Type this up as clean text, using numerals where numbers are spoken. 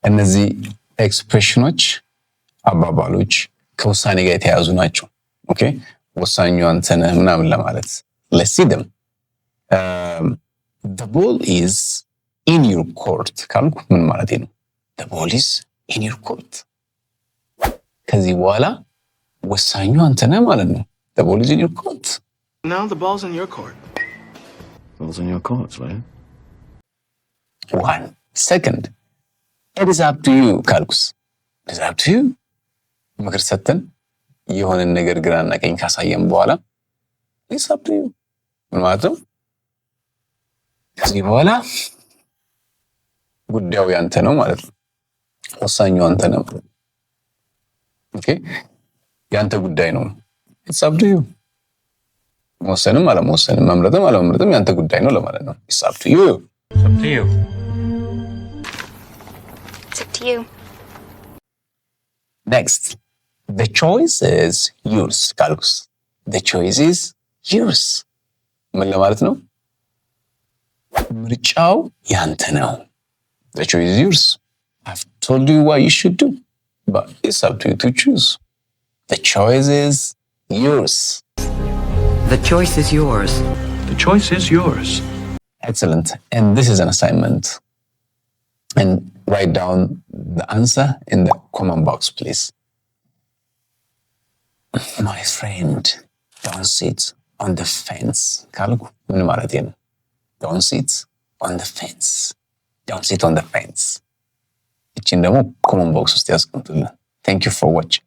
እነዚህ ኤክስፕሬሽኖች አባባሎች ከውሳኔ ጋር የተያዙ ናቸው። ኦኬ ወሳኙ አንተ ነህ ምናምን ለማለት let's see them. The ball is in your court ካልኩ ምን ማለት ነው? The ball is in your court ከዚህ በኋላ ወሳኙ አንተ ነህ ማለት ነው። The ball is in your court. Now the ball's in your court. Ball's in your court, right? 1 second. It is up to you ካልኩስ it is up to you ምክር ሰተን የሆነ ነገር ግራና ቀኝ ካሳየን በኋላ it's up to you ምን ማለት ነው? ከዚህ በኋላ ጉዳዩ ያንተ ነው ማለት ነው። ወሳኙ አንተ ነው። ኦኬ ያንተ ጉዳይ ነው። it's up to you መወሰንም አለመወሰንም መምረጥም አለመምረጥም ያንተ ጉዳይ ነው ለማለት ነው። it's up to you. It's up to you. It's up to you. Next. The choice is yours ካልኩስ the choice is yours ምን ለማለት ነው? ምርጫው ያንተ ነው። the choice is yours. I've told you what you should do, but it's up to you to choose. The choice is yours. The choice is yours. The choice is yours. Excellent. And this is an assignment. And write down the answer in the comment box, please. My friend, don't sit on the fence. ካልኩ ምን ማለት ነው? Don't sit on the fence. Don't sit on the fence. እቺን ደግሞ comment box ውስጥ ያስቀምጡልን. Thank you for watching.